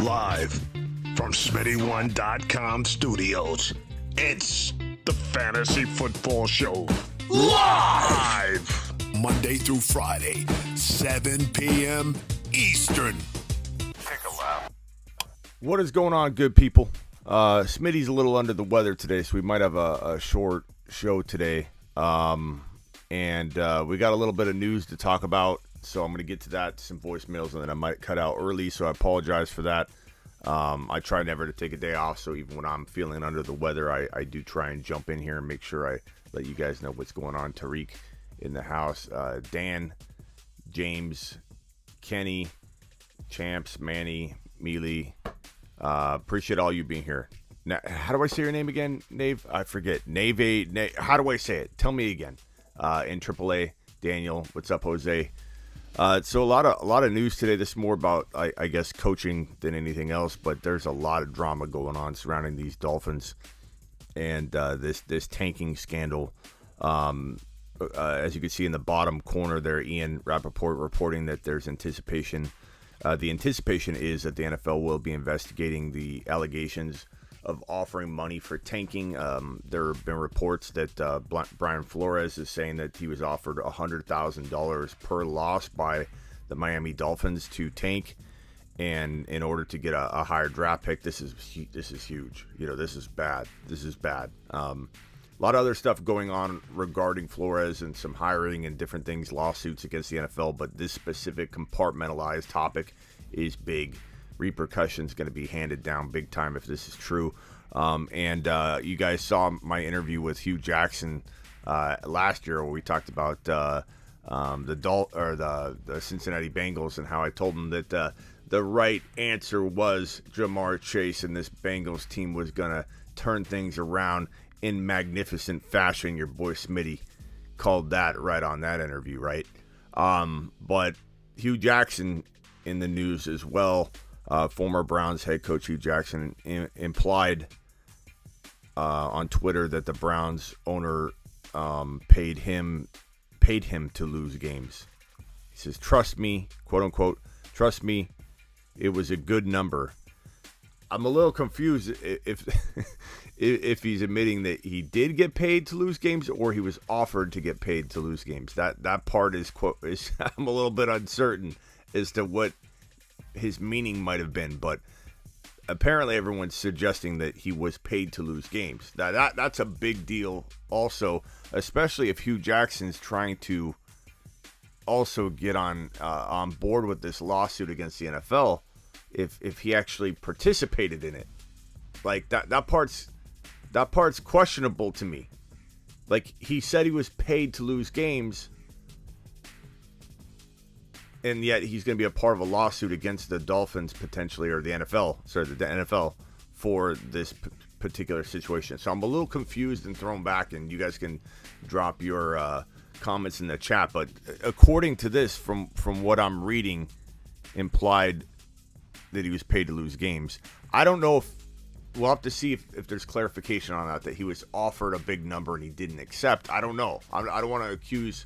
Live from Smitty1.com studios, it's the Fantasy Football Show. Live! Monday through Friday, 7 p.m. Eastern. Take a lap. What is going on, good people? Smitty's a little under the weather today, so we might have a short show today. And we got a little bit of news to talk about, so I'm going to get to that, some voicemails, and then I might cut out early, so I apologize for that. I try never to take a day off, so even when I'm feeling under the weather, I do try and jump in here and make sure I let you guys know what's going on. Tariq in the house, Dan, James, Kenny, Champs, Manny, Mealy. Appreciate all you being here. Now, how do I say your name again, Nave? I forget. Nave, how do I say it? Tell me again. In AAA, Daniel, what's up, Jose? So a lot of news today. This is more about, I guess, coaching than anything else. But there's a lot of drama going on surrounding these Dolphins and this tanking scandal. As you can see in the bottom corner there, Ian Rappaport reporting that there's anticipation. The anticipation is that the NFL will be investigating the allegations of offering money for tanking. There have been reports that Brian Flores is saying that he was offered $100,000 per loss by the Miami Dolphins to tank, and in order to get a higher draft pick. This is huge. You know, this is bad. This is bad. A lot of other stuff going on regarding Flores and some hiring and different things, lawsuits against the NFL, but this specific compartmentalized topic is big. Repercussions going to be handed down big time if this is true. And you guys saw my interview with Hue Jackson last year where we talked about the Cincinnati Bengals and how I told him that the right answer was Jamar Chase, and this Bengals team was going to turn things around in magnificent fashion. Your boy Smitty called that right on that interview, right? But Hue Jackson in the news as well. Former Browns head coach Hue Jackson implied on Twitter that the Browns owner paid him to lose games. He says, "Trust me," quote unquote, "trust me, it was a good number." I'm a little confused if he's admitting that he did get paid to lose games or he was offered to get paid to lose games. That part is I'm a little bit uncertain as to what his meaning might have been, but apparently everyone's suggesting that he was paid to lose games. That's a big deal also, especially if Hue Jackson's trying to also get on board with this lawsuit against the NFL. If he actually participated in it, like that part's questionable to me. Like, he said he was paid to lose games, and yet he's going to be a part of a lawsuit against the Dolphins potentially, or the NFL for this particular situation. So I'm a little confused and thrown back, and you guys can drop your comments in the chat. But according to this, from what I'm reading, implied that he was paid to lose games. I don't know if we'll have to see if there's clarification on that he was offered a big number and he didn't accept. I don't know. I don't want to accuse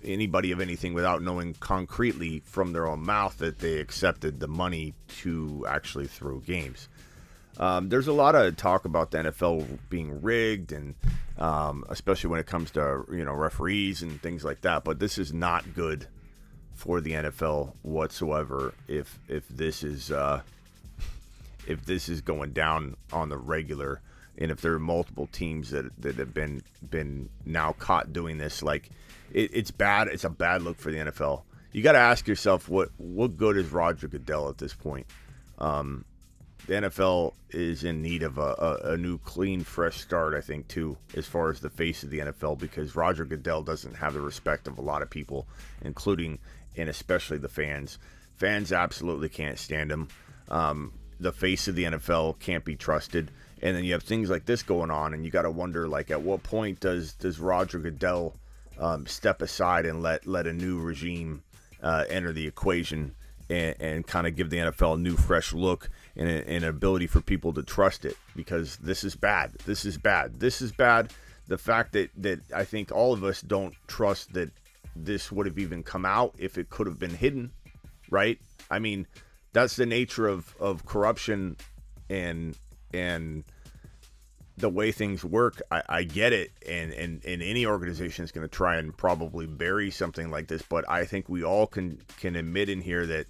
anybody of anything without knowing concretely from their own mouth that they accepted the money to actually throw games. There's a lot of talk about the NFL being rigged, and especially when it comes to referees and things like that. But this is not good for the NFL whatsoever if this is going down on the regular, and if there are multiple teams that have been now caught doing this. Like, it's bad. It's a bad look for the NFL. You got to ask yourself, what good is Roger Goodell at this point? The NFL is in need of a new, clean, fresh start, I think, too, as far as the face of the NFL, because Roger Goodell doesn't have the respect of a lot of people, including and especially the fans. Fans absolutely can't stand him. The face of the NFL can't be trusted. And then you have things like this going on, and you got to wonder, like, at what point does Roger Goodell step aside and let a new regime enter the equation and kind of give the NFL a new, fresh look and an ability for people to trust it? Because this is bad. This is bad. This is bad. The fact that I think all of us don't trust that this would have even come out if it could have been hidden, right? I mean, that's the nature of corruption and the way things work. I get it, and any organization is going to try and probably bury something like this, but I think we all can admit in here that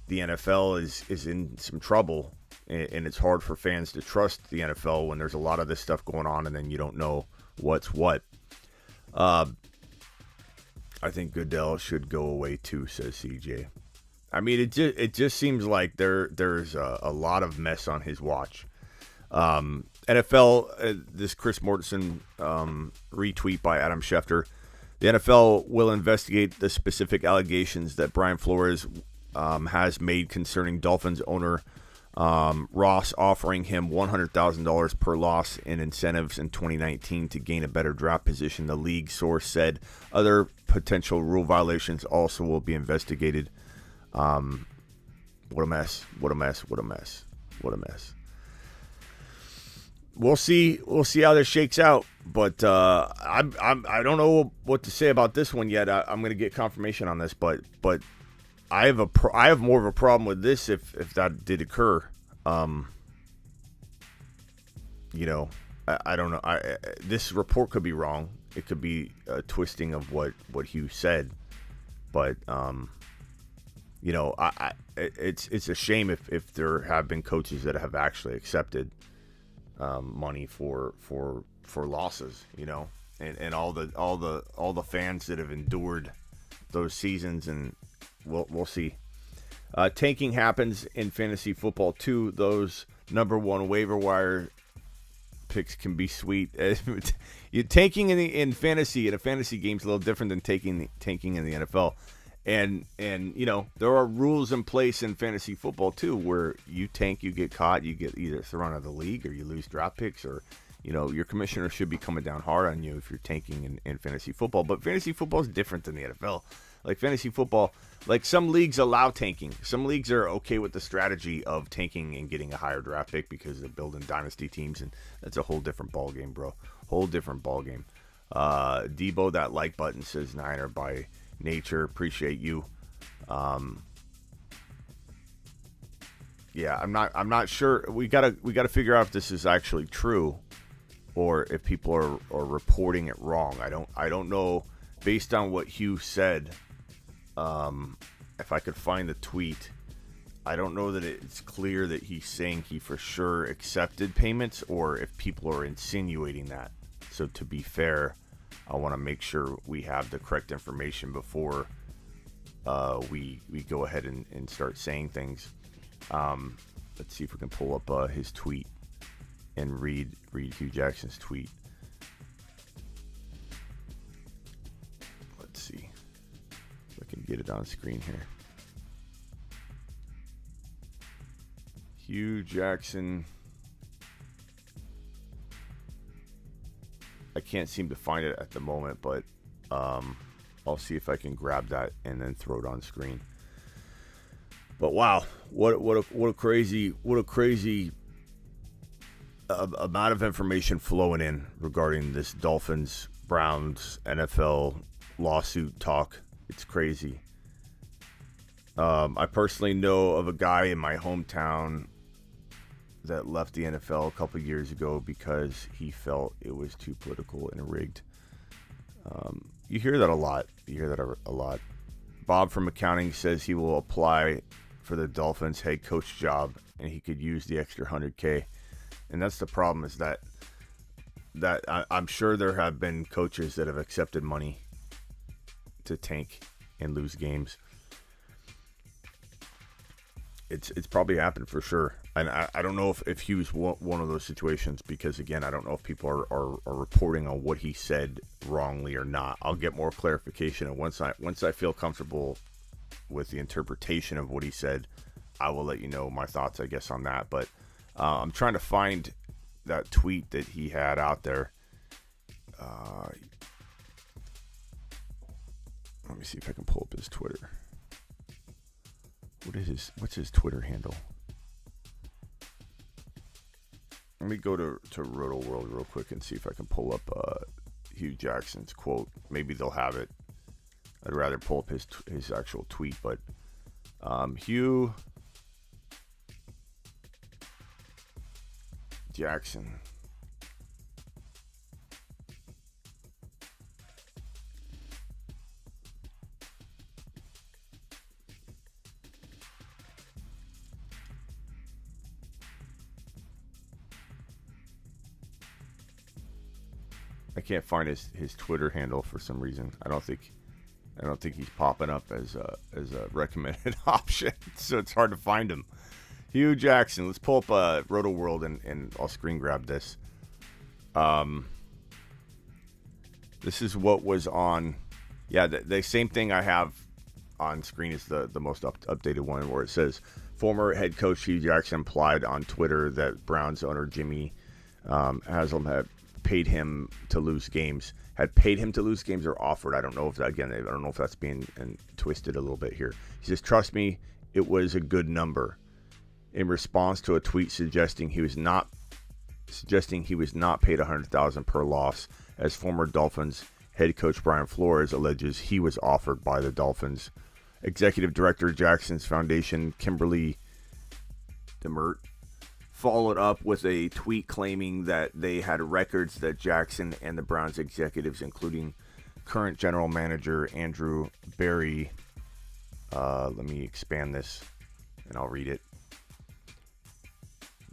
the NFL is in some trouble, and it's hard for fans to trust the NFL when there's a lot of this stuff going on and then you don't know what's what. I think Goodell should go away too, says CJ. I mean, it just seems like there's a lot of mess on his watch. NFL, this Chris Mortensen retweet by Adam Schefter. The NFL will investigate the specific allegations that Brian Flores has made concerning Dolphins owner Ross offering him $100,000 per loss in incentives in 2019 to gain a better draft position. The league source said other potential rule violations also will be investigated. What a mess! What a mess! What a mess! What a mess! We'll see how this shakes out, but I don't know what to say about this one yet. I'm going to get confirmation on this, but I have more of a problem with this if that did occur. I don't know. This report could be wrong. It could be a twisting of what Hue said, but it's a shame if there have been coaches that have actually accepted money for losses, and all the fans that have endured those seasons, and we'll see. Tanking happens in fantasy football too. Those number one waiver wire picks can be sweet. You're tanking in fantasy, in a fantasy game, is a little different than tanking in the NFL. And there are rules in place in fantasy football too, where you tank, you get caught, you get either thrown out of the league, or you lose draft picks, or your commissioner should be coming down hard on you if you're tanking in fantasy football. But fantasy football is different than the NFL. Like fantasy football, like some leagues allow tanking. Some leagues are okay with the strategy of tanking and getting a higher draft pick because they're building dynasty teams, and that's a whole different ball game, bro. Whole different ball game. Debo, that like button says Niner by nature. Appreciate you. Yeah, I'm not sure. We gotta figure out if this is actually true, or if people are reporting it wrong. I don't know. Based on what Hue said, if I could find the tweet, I don't know that it's clear that he's saying he for sure accepted payments, or if people are insinuating that. So to be fair, I want to make sure we have the correct information before we go ahead and start saying things. Let's see if we can pull up his tweet and read Hue Jackson's tweet. Let's see if I can get it on screen here. Hue Jackson. I can't seem to find it at the moment, but I'll see if I can grab that and then throw it on screen. But wow, what a crazy amount of information flowing in regarding this Dolphins Browns NFL lawsuit talk. It's crazy. I personally know of a guy in my hometown that left the NFL a couple years ago because he felt it was too political and rigged. You hear that a lot. Bob from accounting says he will apply for the Dolphins head coach job and he could use the extra $100K. And that's the problem, is that I'm sure there have been coaches that have accepted money to tank and lose games. It's probably happened for sure. And I don't know if he was one of those situations, because, again, I don't know if people are reporting on what he said wrongly or not. I'll get more clarification, and once I feel comfortable with the interpretation of what he said, I will let you know my thoughts, I guess, on that. But I'm trying to find that tweet that he had out there. Let me see if I can pull up his Twitter. What's his Twitter handle? Let me go to Roto World real quick and see if I can pull up Hue Jackson's quote. Maybe they'll have it. I'd rather pull up his actual tweet, but Hue Jackson. I can't find his Twitter handle for some reason. I don't think he's popping up as a recommended option, so it's hard to find him. Hue Jackson. Let's pull up Roto World and I'll screen grab this. This is what was on. Yeah, the same thing I have on screen is the most updated one, where it says former head coach Hue Jackson implied on Twitter that Browns owner Jimmy Haslam had paid him to lose games. Had paid him to lose games or offered. I don't know if that, again, I don't know if that's being twisted a little bit here. He says, "Trust me, it was a good number." In response to a tweet suggesting he was not paid $100,000 per loss, as former Dolphins head coach Flores alleges he was offered by the Dolphins. Executive Director Jackson's Foundation, Kimberly DeMert, followed up with a tweet claiming that they had records that Jackson and the Browns executives, including current general manager Andrew Berry, let me expand this and I'll read it.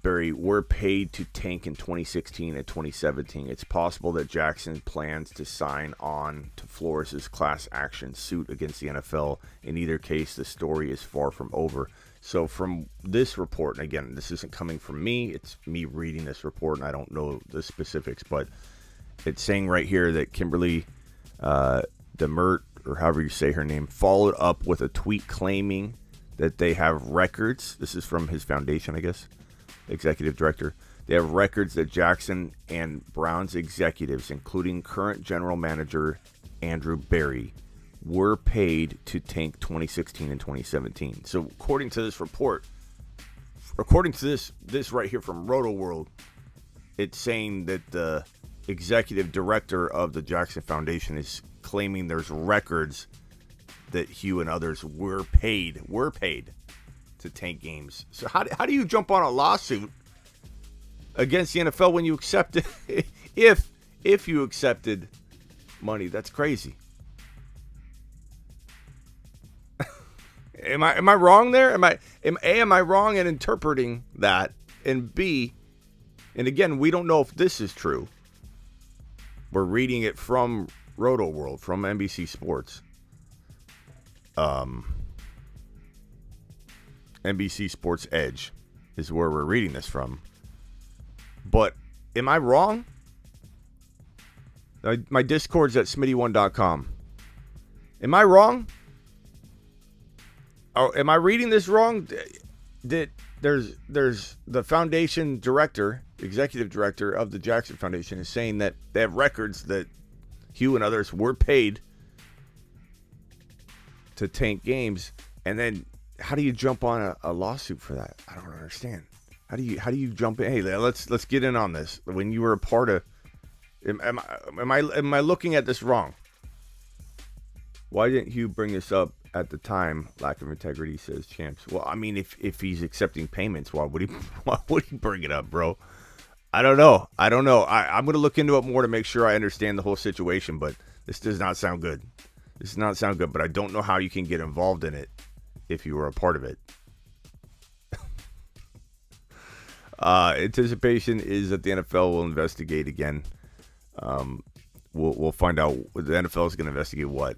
Berry were paid to tank in 2016 and 2017. It's possible that Jackson plans to sign on to Flores' class action suit against the NFL. In either case, the story is far from over. So from this report, and again, this isn't coming from me, it's me reading this report, and I don't know the specifics, but it's saying right here that Kimberly DeMert, or however you say her name, followed up with a tweet claiming that they have records. This is from his foundation, I guess, executive director. They have records that Jackson and Browns executives, including current general manager Andrew Berry, were paid to tank 2016 and 2017. So according to this report, according to this right here from Roto World, it's saying that the executive director of the Jackson Foundation is claiming there's records that Hue and others were paid to tank games. So how do you jump on a lawsuit against the NFL when you accept it? if you accepted money? That's crazy. Am I wrong there? Am I wrong in interpreting that? And B, and again, we don't know if this is true. We're reading it from Roto World, from NBC Sports. NBC Sports Edge is where we're reading this from. But am I wrong? My Discord's at smitty1.com. Am I wrong? Oh, am I reading this wrong? That there's the foundation director, executive director of the Jackson Foundation is saying that they have records that Hue and others were paid to tank games, and then how do you jump on a lawsuit for that? I don't understand. How do you jump in? Hey, let's get in on this. When you were a part of, am I looking at this wrong? Why didn't Hue bring this up at the time? Lack of integrity, says Champs. Well, I mean, if he's accepting payments, why would he bring it up, bro? I don't know. I'm gonna look into it more to make sure I understand the whole situation. But this does not sound good. But I don't know how you can get involved in it if you were a part of it. Anticipation is that the NFL will investigate again. We'll find out. The NFL is going to investigate what?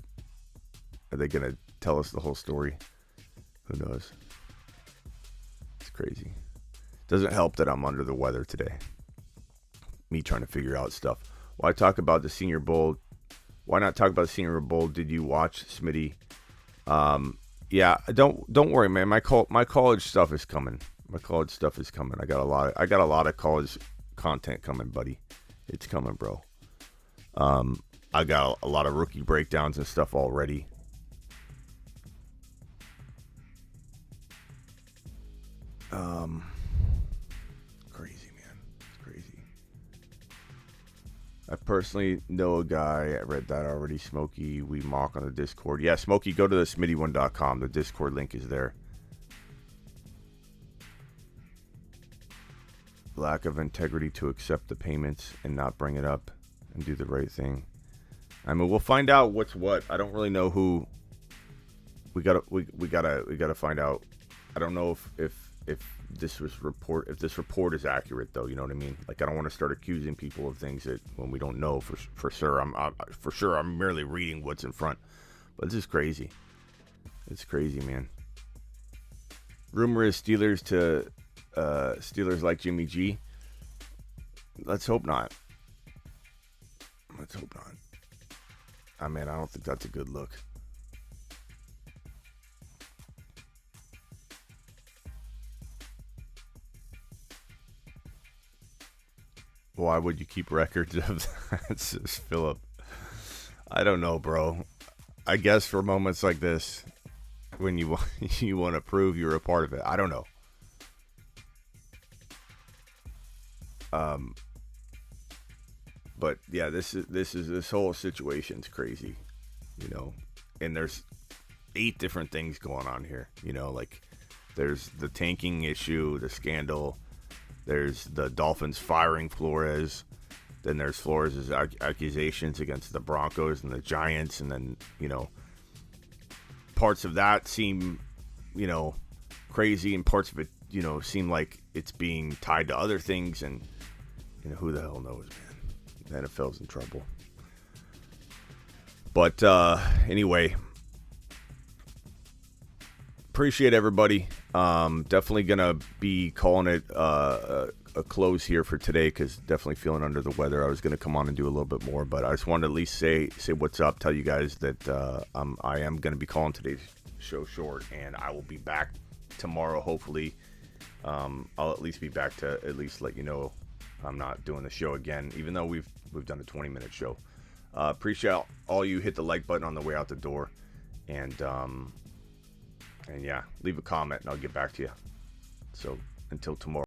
Are they going to tell us the whole story? Who knows? It's crazy. Doesn't help that I'm under the weather today. Me trying to figure out stuff. Why talk about the Senior Bowl? Why not talk about the Senior Bowl? Did you watch, Smitty? Yeah, don't worry, man. My college stuff is coming. I got a lot of college content coming, buddy. It's coming, bro. I got a lot of rookie breakdowns and stuff already. Crazy, man. It's crazy. I personally know a guy. I read that already. Smokey, we mock on the Discord. Yeah, Smokey, go to the smitty1.com. The Discord link is there. lack of integrity to accept the payments and not bring it up and do the right thing. I mean, we'll find out what's what. I don't really know who. We gotta find out. I don't know if this report is accurate, though. You know what I mean? Like, I don't want to start accusing people of things that when we don't know for sure. I'm merely reading what's in front. But this is crazy. It's crazy, man. Rumor is Steelers like Jimmy G. Let's hope not. Let's hope not. I mean, I don't think that's a good look. Why would you keep records of that? Says Philip. I don't know, bro. I guess for moments like this, when you want to prove you're a part of it. I don't know. But yeah, this whole situation's crazy, you know. And there's 8 different things going on here, you know. Like, there's the tanking issue, the scandal. There's the Dolphins firing Flores. Then there's Flores' accusations against the Broncos and the Giants. And then, you know, parts of that seem, you know, crazy. And parts of it, you know, seem like it's being tied to other things. And, you know, who the hell knows, man. The NFL's in trouble. But anyway, appreciate everybody. Definitely gonna be calling it a close here for today, because definitely feeling under the weather. I was gonna come on and do a little bit more, but I just wanted to at least say what's up. Tell you guys that I am gonna be calling today's show short, and I will be back tomorrow. Hopefully, I'll at least be back to at least let you know I'm not doing the show again, even though we've done a 20-minute show. Appreciate all you hit the like button on the way out the door, and yeah, leave a comment and I'll get back to you. So until tomorrow.